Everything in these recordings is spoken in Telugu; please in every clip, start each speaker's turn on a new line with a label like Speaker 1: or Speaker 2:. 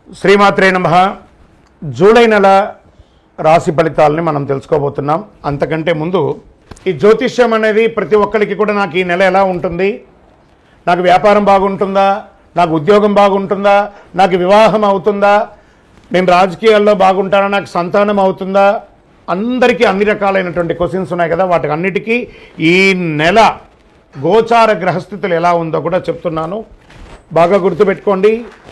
Speaker 1: శ్రీమాత్రే నమః. జూలై నెల రాశి ఫలితాలని మనం తెలుసుకోబోతున్నాం. అంతకంటే ముందు ఈ జ్యోతిష్యం అనేది ప్రతి ఒక్కరికి కూడా నాకు ఈ నెల ఎలా ఉంటుంది, నాకు వ్యాపారం బాగుంటుందా, నాకు ఉద్యోగం బాగుంటుందా, నాకు వివాహం అవుతుందా, నేను రాజకీయాల్లో బాగుంటానా, నాకు సంతానం అవుతుందా, అందరికీ అన్ని రకాలైనటువంటి క్వశ్చన్స్ ఉన్నాయి కదా. వాటికి అన్నిటికీ ఈ నెల గోచార గ్రహస్థితులు ఎలా ఉందో కూడా చెప్తున్నాను. బాగా గుర్తుపెట్టుకోండి.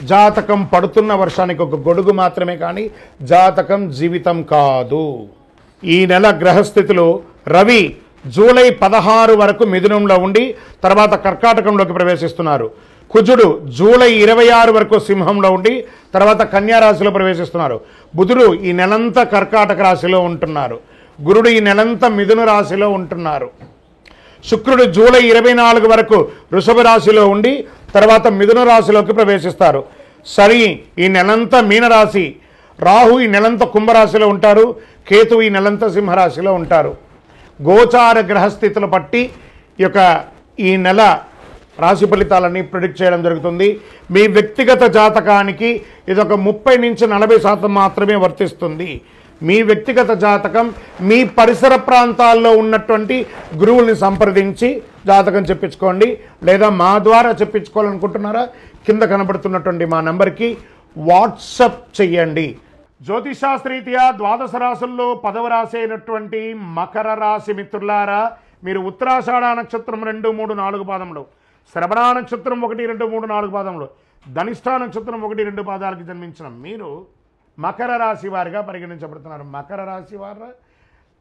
Speaker 1: జాతకం పడుతున్న వర్షానికి ఒక గొడుగు మాత్రమే, కానీ జాతకం జీవితం కాదు. ఈ నెల గ్రహస్థితులు: రవి జూలై 16 వరకు మిథునంలో ఉండి తర్వాత కర్కాటకంలోకి ప్రవేశిస్తున్నారు. కుజుడు జూలై 26 వరకు సింహంలో ఉండి తర్వాత కన్యా రాశిలో ప్రవేశిస్తున్నారు. బుధుడు ఈ నెలంతా కర్కాటక రాశిలో ఉంటున్నారు. గురుడు ఈ నెలంతా మిథున రాశిలో ఉంటున్నారు. శుక్రుడు జూలై 24 వరకు వృషభ రాశిలో ఉండి తర్వాత మిథున రాశిలోకి ప్రవేశిస్తారు. శని ఈ నెలంతా మీనరాశి, రాహు ఈ నెలంతా కుంభరాశిలో ఉంటారు, కేతువు ఈ నెలంతా సింహరాశిలో ఉంటారు. గోచార గ్రహస్థితులు బట్టి ఈ నెల రాశి ఫలితాలని ప్రిడిక్ట్ చేయడం జరుగుతుంది. మీ వ్యక్తిగత జాతకానికి ఇదొక 30 నుంచి 40% మాత్రమే వర్తిస్తుంది. మీ వ్యక్తిగత జాతకం మీ పరిసర ప్రాంతాల్లో ఉన్నటువంటి గురువుల్ని సంప్రదించి జాతకం చెప్పించుకోండి. లేదా మా ద్వారా చెప్పించుకోవాలనుకుంటున్నారా, కింద కనబడుతున్నటువంటి మా నెంబర్కి వాట్సప్ చెయ్యండి. జ్యోతిషాస్త్రీత్యా ద్వాదశ రాశుల్లో 10వ రాశి అయినటువంటి మకర రాశి మిత్రులారా, మీరు ఉత్తరాషాఢ నక్షత్రం 2, 3, 4 పాదములు, శ్రవణ నక్షత్రం 1, 2, 3, 4 పాదములు, ధనిష్ఠా నక్షత్రం 1, 2 పాదాలకు జన్మించిన మీరు మకర రాశి వారిగా పరిగణించబడుతున్నారు. మకర రాశి వారు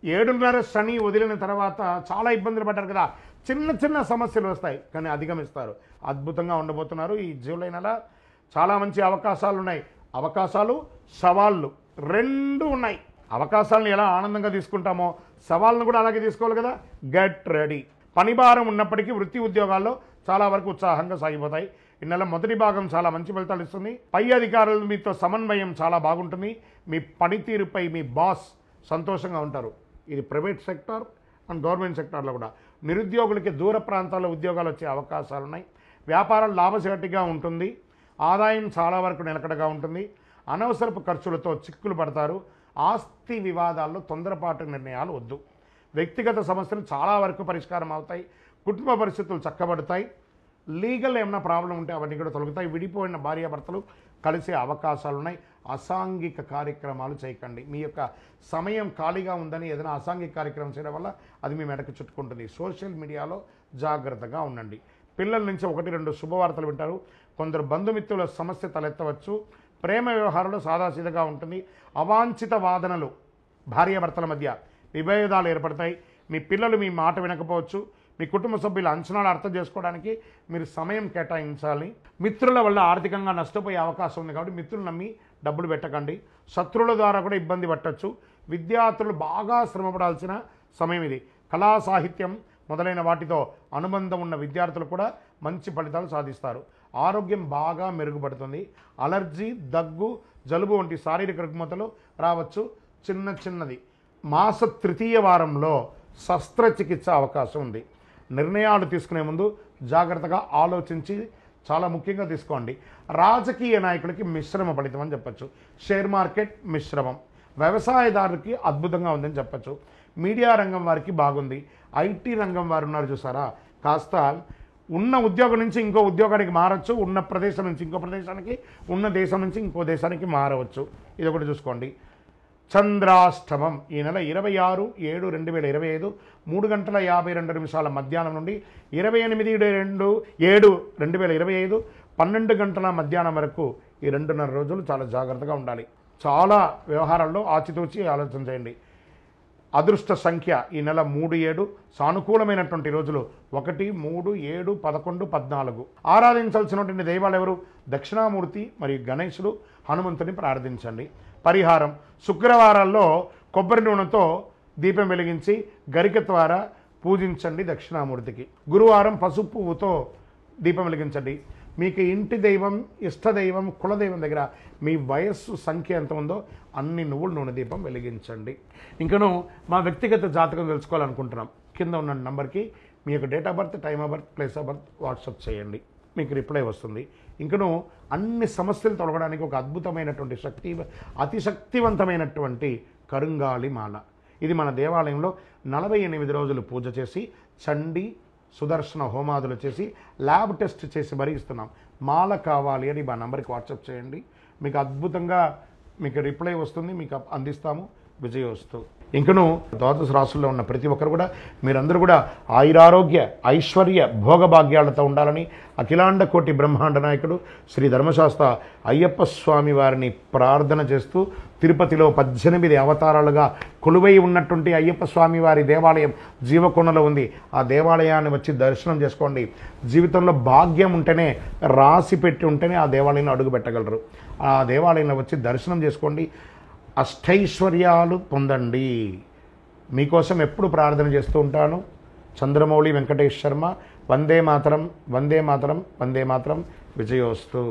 Speaker 1: 7.5 శని వదిలిన తర్వాత చాలా ఇబ్బందులు పడ్డారు కదా. చిన్న చిన్న సమస్యలు వస్తాయి, కానీ అధిగమిస్తారు. అద్భుతంగా ఉండబోతున్నారు. ఈ జూలై నెల చాలా మంచి అవకాశాలు ఉన్నాయి. అవకాశాలు, సవాళ్ళు రెండు ఉన్నాయి. అవకాశాలను ఎలా ఆనందంగా తీసుకుంటామో సవాళ్ళను కూడా అలాగే తీసుకోవాలి కదా. Get ready. పని భారం ఉన్నప్పటికీ వృత్తి ఉద్యోగాల్లో చాలా వరకు ఉత్సాహంగా సాగిపోతాయి. ఈ నెల మొదటి భాగం చాలా మంచి ఫలితాలు ఇస్తుంది. పై అధికారులు మీతో సమన్వయం చాలా బాగుంటుంది. మీ పనితీరుపై మీ బాస్ సంతోషంగా ఉంటారు. ఇది ప్రైవేట్ సెక్టార్ అండ్ గవర్నమెంట్ సెక్టార్లో కూడా. నిరుద్యోగులకి దూర ప్రాంతాల్లో ఉద్యోగాలు వచ్చే అవకాశాలు ఉన్నాయి. వ్యాపారం లాభసాటిగా ఉంటుంది. ఆదాయం చాలా వరకు నిలకడగా ఉంటుంది. అనవసరపు ఖర్చులతో చిక్కులు పడతారు. ఆస్తి వివాదాల్లో తొందరపాటు నిర్ణయాలు వద్దు. వ్యక్తిగత సమస్యలు చాలా వరకు పరిష్కారం అవుతాయి. కుటుంబ పరిస్థితులు చక్కబడతాయి. లీగల్ ఏమైనా ప్రాబ్లం ఉంటే అవన్నీ కూడా తొలగుతాయి. విడిపోయిన భార్యాభర్తలు కలిసే అవకాశాలు ఉన్నాయి. అసాంఘిక కార్యక్రమాలు చేయకండి. మీ యొక్క సమయం ఖాళీగా ఉందని ఏదైనా అసాంఘిక కార్యక్రమం చేయడం వల్ల అది మీ మెడకు చుట్టుకుంటుంది. సోషల్ మీడియాలో జాగ్రత్తగా ఉండండి. పిల్లల నుంచి 1-2 శుభవార్తలు వింటారు. కొందరు బంధుమిత్రుల సమస్య తలెత్తవచ్చు. ప్రేమ వ్యవహారంలో సాదాసీదగా ఉంటుంది. అవాంఛిత వాదనలు, భార్యాభర్తల మధ్య విభేదాలు ఏర్పడతాయి. మీ పిల్లలు మీ మాట వినకపోవచ్చు. మీ కుటుంబ సభ్యుల అంచనాలు అర్థం చేసుకోవడానికి మీరు సమయం కేటాయించాలి. మిత్రుల వల్ల ఆర్థికంగా నష్టపోయే అవకాశం ఉంది కాబట్టి మిత్రులు నమ్మి డబ్బులు పెట్టకండి. శత్రువుల ద్వారా కూడా ఇబ్బంది పట్టచ్చు. విద్యార్థులు బాగా శ్రమపడాల్సిన సమయం ఇది. కళా సాహిత్యం మొదలైన వాటితో అనుబంధం ఉన్న విద్యార్థులు కూడా మంచి ఫలితాలు సాధిస్తారు. ఆరోగ్యం బాగా మెరుగుపడుతుంది. అలర్జీ, దగ్గు, జలుబు వంటి శారీరక రుగ్మతలు రావచ్చు. చిన్నది. మాస 3వ వారంలో శస్త్రచికిత్స అవకాశం ఉంది. నిర్ణయాలు తీసుకునే ముందు జాగ్రత్తగా ఆలోచించి చాలా ముఖ్యంగా తీసుకోండి. రాజకీయ నాయకులకి మిశ్రమ ఫలితం అని చెప్పచ్చు. షేర్ మార్కెట్ మిశ్రమం. వ్యవసాయదారులకి అద్భుతంగా ఉందని చెప్పచ్చు. మీడియా రంగం వారికి బాగుంది. ఐటీ రంగం వారు ఉన్నారు చూసారా, కాస్త ఉన్న ఉద్యోగం నుంచి ఇంకో ఉద్యోగానికి మారచ్చు. ఉన్న ప్రదేశం నుంచి ఇంకో ప్రదేశానికి, ఉన్న దేశం నుంచి ఇంకో దేశానికి మారవచ్చు. ఇది ఒకటి చూసుకోండి. చంద్రాష్టమం ఈ నెల 26/7/2025 3:52 మధ్యాహ్నం నుండి 28/7/2025 12 గంటల మధ్యాహ్నం వరకు ఈ 2.5 రోజులు చాలా జాగ్రత్తగా ఉండాలి. చాలా వ్యవహారాల్లో ఆచితూచి ఆలోచన చేయండి. అదృష్ట సంఖ్య ఈ నెల 3, 7. సానుకూలమైనటువంటి రోజులు 1, 3, 7, 11, 14. ఆరాధించాల్సినటువంటి దైవాలు ఎవరు? దక్షిణామూర్తి మరియు గణేశుడు, హనుమంతుని ప్రార్థించండి. పరిహారం: శుక్రవారాల్లో కొబ్బరి నూనెతో దీపం వెలిగించి గరిక ద్వారా పూజించండి దక్షిణామూర్తికి. గురువారం పసుపు పువ్వుతో దీపం వెలిగించండి. మీకు ఇంటి దైవం, ఇష్టదైవం, కులదైవం దగ్గర మీ వయస్సు సంఖ్య ఎంత ఉందో అన్ని నువ్వుల నూనె దీపం వెలిగించండి. ఇంకను మా వ్యక్తిగత జాతకం తెలుసుకోవాలనుకుంటున్నాం. కింద ఉన్న నంబర్కి మీ యొక్క date of birth, time of birth, place of birth WhatsApp చేయండి. మీకు రిప్లై వస్తుంది. ఇంకను అన్ని సమస్యలు తొలగడానికి ఒక అద్భుతమైనటువంటి అతి శక్తివంతమైనటువంటి కరుంగాలి మాల. ఇది మన దేవాలయంలో 48 రోజులు పూజ చేసి చండీ సుదర్శన హోమాదులు చేసి ల్యాబ్ టెస్ట్ చేసి మరీ ఇస్తున్నాం. మాల కావాలి అని మా నంబర్కి వాట్సాప్ చేయండి, మీకు అద్భుతంగా మీకు రిప్లై వస్తుంది, మీకు అందిస్తాము. విజయోస్తు. ఇంకను ద్వాదశ రాశుల్లో ఉన్న ప్రతి ఒక్కరు కూడా మీరందరూ కూడా ఆయురారోగ్య ఐశ్వర్య భోగభాగ్యాలతో ఉండాలని అఖిలాండ కోటి బ్రహ్మాండ నాయకుడు శ్రీ ధర్మశాస్త్ర అయ్యప్ప స్వామి వారిని ప్రార్థన చేస్తూ, తిరుపతిలో 18 అవతారాలుగా కొలువై ఉన్నటువంటి అయ్యప్ప స్వామి వారి దేవాలయం జీవకొండలో ఉంది. ఆ దేవాలయాన్ని వచ్చి దర్శనం చేసుకోండి. జీవితంలో భాగ్యం ఉంటేనే, రాసి పెట్టి ఉంటేనే ఆ దేవాలయంలో అడుగు పెట్టగలరు. ఆ దేవాలయంలో వచ్చి దర్శనం చేసుకోండి, అష్టైశ్వర్యాలు పొందండి. మీకోసం ఎప్పుడు ప్రార్థన చేస్తూ ఉంటాను. చంద్రమౌళి వెంకటేష్ శర్మ. వందే మాతరం, వందే మాతరం, వందే మాతరం. విజయోస్తు.